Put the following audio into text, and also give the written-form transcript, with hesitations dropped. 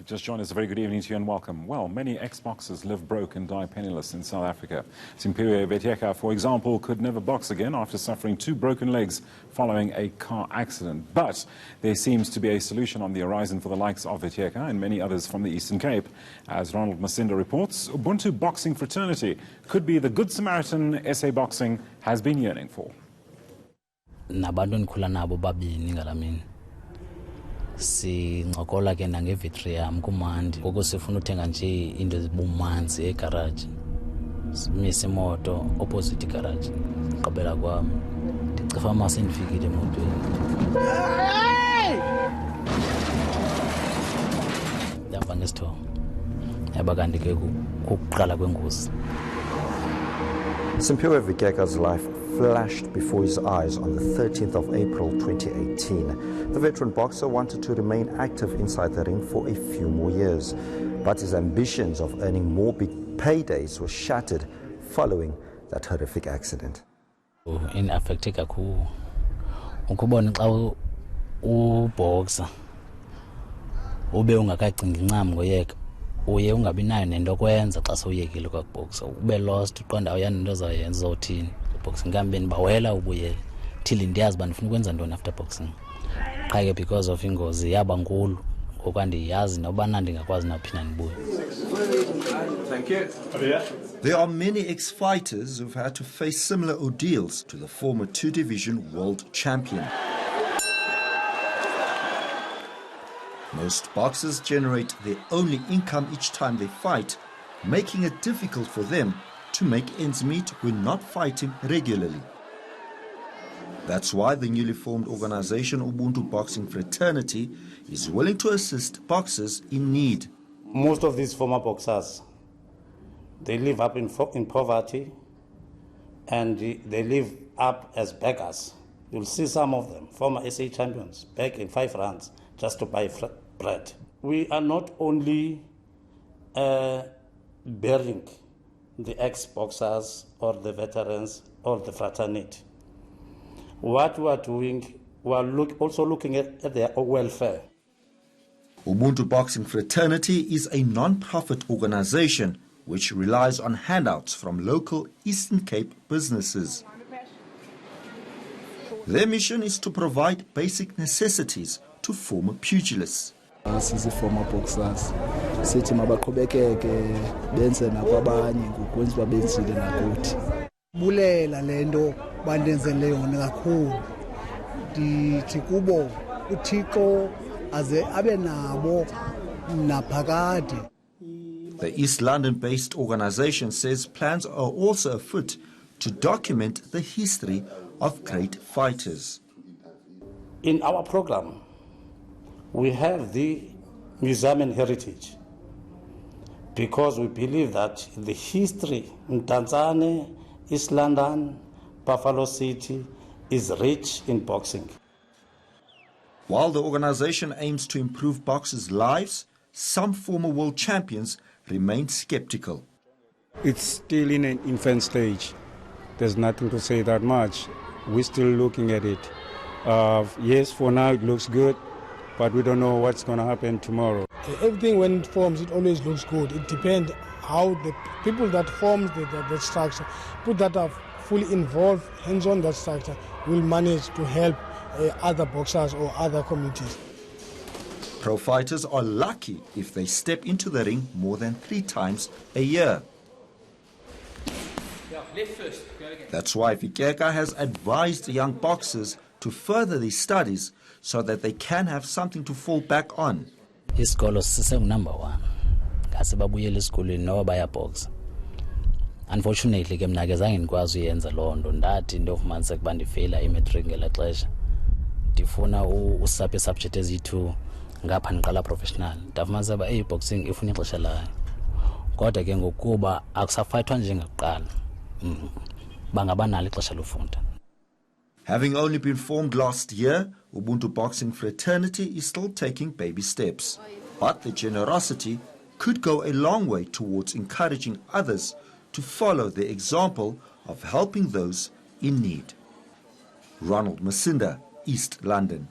Just joined us, a very good evening to you and welcome. Well, many ex-boxers live broke and die penniless in South Africa. Simpiwe Veteka, for example, could never box again after suffering 2 broken legs following a car accident. But there seems to be a solution on the horizon for the likes of Veteka and many others from the Eastern Cape. As Ronald Masinda reports, Ubuntu Boxing Fraternity could be the good Samaritan SA boxing has been yearning for. Sincokola ke nange-victory yam kumandi ngoku sifuna uthenga nje into ezibumanzi egaraji simise imoto opposite igaraji gqibela kwam ndicefa ma sendifikile emotweni ndihamba ngesithomo yaba kanti ke kukuqala kwengozi. Simpiwe Veteka's life flashed before his eyes on the 13th of April 2018. The veteran boxer wanted to remain active inside the ring for a few more years, but his ambitions of earning more big paydays were shattered following that horrific accident. In affecte kakhulu ukubona xa uboxer ube ungakacingi ncam ngoyeka uye ungabi nayo nento kwenza xa sowuyekile kwakuboxa ube lost uqonda awuyani into zayenza zothini boxing kambeni bawela ubuyela till ndiyazi uba ndifuna ukwenza ntoni after boxing qha ke because of ingozi yaba nkulu ngoku andiyazi nobana ndingakwazi naphinda ndibuye. Thank you. There are many ex-fighters who've had to face similar ordeals to the former 2-division world champion. Most boxers generate their only income each time they fight, making it difficult for them to make ends meet when not fighting regularly. That's why the newly formed organization Ubuntu Boxing Fraternity is willing to assist boxers in need. Most of these former boxers, they live up in poverty and they live up as beggars. You'll see some of them, former SA champions, begging 5 rands just to buy bread. We are not only burying the ex-boxers or the veterans or the fraternity. What we are doing, we are also looking at their welfare. Ubuntu Boxing Fraternity is a non-profit organization which relies on handouts from local Eastern Cape businesses. Their mission is to provide basic necessities to former pugilists. Sizi former boxers sithi mabaqhubekeke benze nakwabanye ngokwenza babenzile nakuthi bulela lento bandenzele yona kakhulu ndithi kubo uThixo aze abe nabo naphakade. The East London-based organization says plans are also afoot to document the history of great fighters. In our program, we have the museum and heritage because we believe that the history in Tanzania, East London, Buffalo City is rich in boxing. While the organization aims to improve boxers' lives, some former world champions remain skeptical. It's still in an infant stage. There's nothing to say that much. We're still looking at it. Yes, for now it looks good, but we don't know what's going to happen tomorrow. Everything when it forms, it always looks good. It depends how the people that form the structure, people that are fully involved, hands-on that structure, will manage to help other boxers or other communities. Pro fighters are lucky if they step into the ring more than 3 times a year. That's why Veteka has advised young boxers to further their studies so that they can have something to fall back on. Isikolo number 1 ngase babuyele esikolweni noba bayaboxa. Unfortunately ke mina ke zange ngikwazi uyenza loo nto ndathi ndofumanisa kuba ndifeyila imatric ngela xesha ndifuna usaphe subject ezi2 ngapha ndiqala professional ndafumanisa uba boxing ifuna ixesha layo kodwa ke ngokuba akusafayithwa njengakuqala bangaba nalo ixesha lofunda. Having only been formed last year, Ubuntu Boxing Fraternity is still taking baby steps. But the generosity could go a long way towards encouraging others to follow the example of helping those in need. Ronald Masinda, East London.